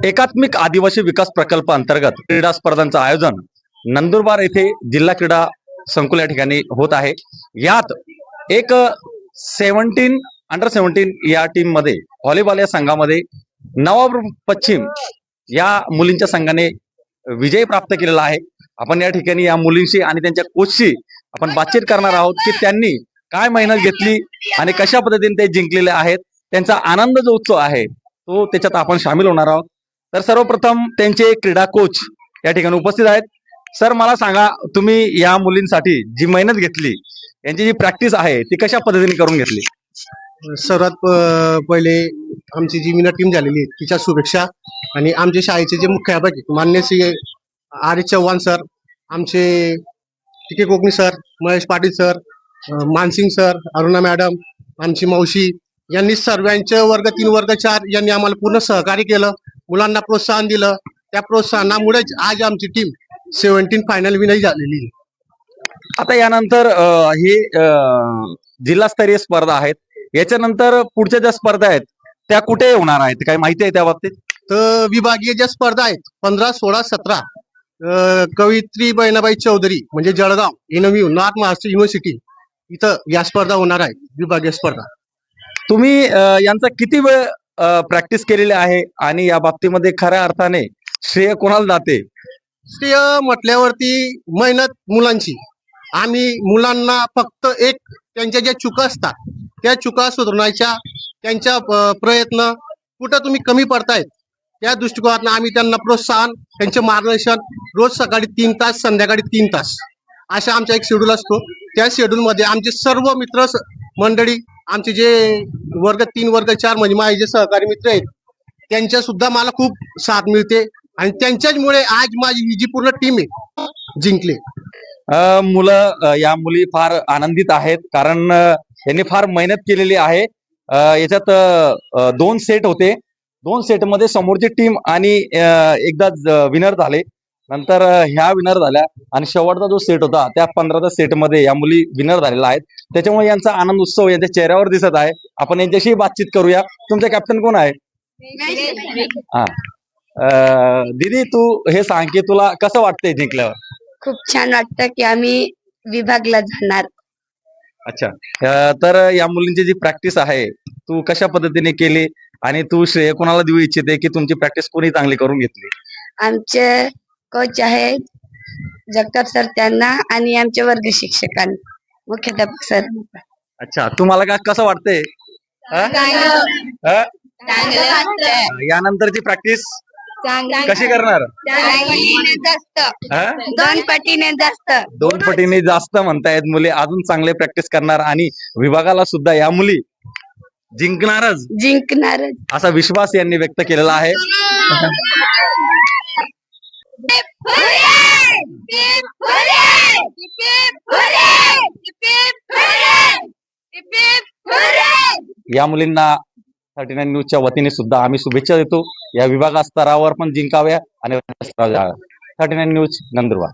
एकात्मिक आदिवासी विकास प्रकल्प अंतर्गत क्रीडा स्पर्धांचं आयोजन नंदुरबार येथे जिल्हा क्रीडा संकुल या ठिकाणी होत आहे। यात एक 17 या टीम मध्ये व्हॉलीबॉल या संघामध्ये नवाब पश्चिम या मुलींच्या संघाने विजय प्राप्त केलेला आहे। आपण या ठिकाणी या मुलींशी आणि त्यांच्या कोचशी आपण बातचीत करणार आहोत की त्यांनी काय मेहनत घेतली आणि कशा पद्धतीने ते जिंकलेले आहेत, त्यांचा आनंद जो उत्सव आहे तो त्याच्यात आपण सामील होणार आहोत। तर सर्वप्रथम त्यांचे क्रीडा कोच या ठिकाणी उपस्थित आहेत। सर, मला सांगा, तुम्ही या मुलींसाठी जी मेहनत घेतली, यांची जी प्रॅक्टिस आहे ती कशा पद्धतीने करून घेतली? सर्वात पहिले आमची जी मीना टीम झालेली आहे तिच्या शुभेच्छा आणि आमच्या शाळेचे जे मुख्याध्यापक आहेत, मान्य श्री आर चव्हाण सर, आमचे T Kokani sir, Mahesh Patil sir, Mansing sir, Aruna madam, आमची मावशी यांनी सर्वांचे वर्ग 3 वर्ग 4 यांनी आम्हाला पूर्ण सहकार्य केलं, मुलांना प्रोत्साहन दिलं। त्या प्रोत्साहनामुळेच आज आमची टीम 17 फायनल विनय झालेली आहे। आता यानंतर ही जिल्हास्तरीय स्पर्धा आहेत, याच्यानंतर पुढच्या ज्या स्पर्धा आहेत त्या कुठे होणार आहेत, काही माहिती आहे त्या बाबतीत? तर विभागीय ज्या स्पर्धा आहेत 15, 16, 17 कवयित्री बहिणाबाई चौधरी म्हणजे Jalgaon NMU north Maharashtra university इथं या स्पर्धा होणार आहेत, विभागीय स्पर्धा। तुम्ही यांचा किती वेळ प्रॅक्टिस केलेली आहे आणि या बाबतीमध्ये खऱ्या अर्थाने श्रेय कोणाला जाते? श्रेय म्हटल्यावरती मेहनत मुलांची। आम्ही मुलांना फक्त एक त्यांच्या ज्या चुका असतात त्या चुका सुधारण्याच्या त्यांच्या प्रयत्न कुठं तुम्ही कमी पडतायत त्या दृष्टिकोनातून आम्ही त्यांना प्रोत्साहन, त्यांचे मार्गदर्शन रोज सकाळी 3 तास, संध्याकाळी 3 तास असा आमचा एक शेड्यूल असतो। त्या शेड्यूल मध्ये आमचे सर्व मित्र मंडळी, आमचे जे वर्ग 3 वर्ग 4 म्हणजे माझे जे सहकारी मित्र आहेत त्यांच्या सुद्धा मला खूप साथ मिळते आणि त्यांच्याचमुळे आज माझी ही जी पूर्ण टीम आहे जिंकले। मुलं या मुली फार आनंदित आहेत, कारण यांनी फार मेहनत केलेली आहे। याच्यात 2 सेट होते, 2 सेट मध्ये समोरची टीम आणि एकदा विनर झाले, नंतर ह्या विनर झाल्या आणि शेवटचा जो सेट होता त्या 15 सेट मध्ये या मुली विनर झालेल्या आहेत। त्याच्यामुळे यांचा आनंद उत्सव यांच्या चेहऱ्यावर दिसत आहे। आपण यांच्याशी बातचीत करूया। तुमचा कॅप्टन कोण आहे? हा, दीदी, तू हे सांग की तुला कसं वाटतंय जिंकल्यावर? खूप छान वाटतं की आम्ही विभागला जाणार। अच्छा, तर या मुलींची जी प्रॅक्टिस आहे तू कशा पद्धतीने केली आणि तू श्रेय कोणाला देऊ इच्छिते की तुमची प्रॅक्टिस कोणी चांगली करून घेतली? आमचे कोच आहेत जगताप सर, त्यांना आणि आमचे वर्ग शिक्षकांना, मुख्याध्यापक सर। अच्छा, तुम्हाला का कसं वाटतंय? यानंतरची प्रॅक्टिस कशी करणार? 2 पटीने जास्त म्हणतायत मुली, अजून चांगले प्रॅक्टिस करणार आणि विभागाला सुद्धा या मुली जिंकणार असा विश्वास यांनी व्यक्त केलेला आहे। या मुलींना 39 न्यूजच्या वतीने सुद्धा आम्ही शुभेच्छा देतो। या विभाग स्तरावर पण जिंकाव्या आणि 39 न्यूज नंदुरबार।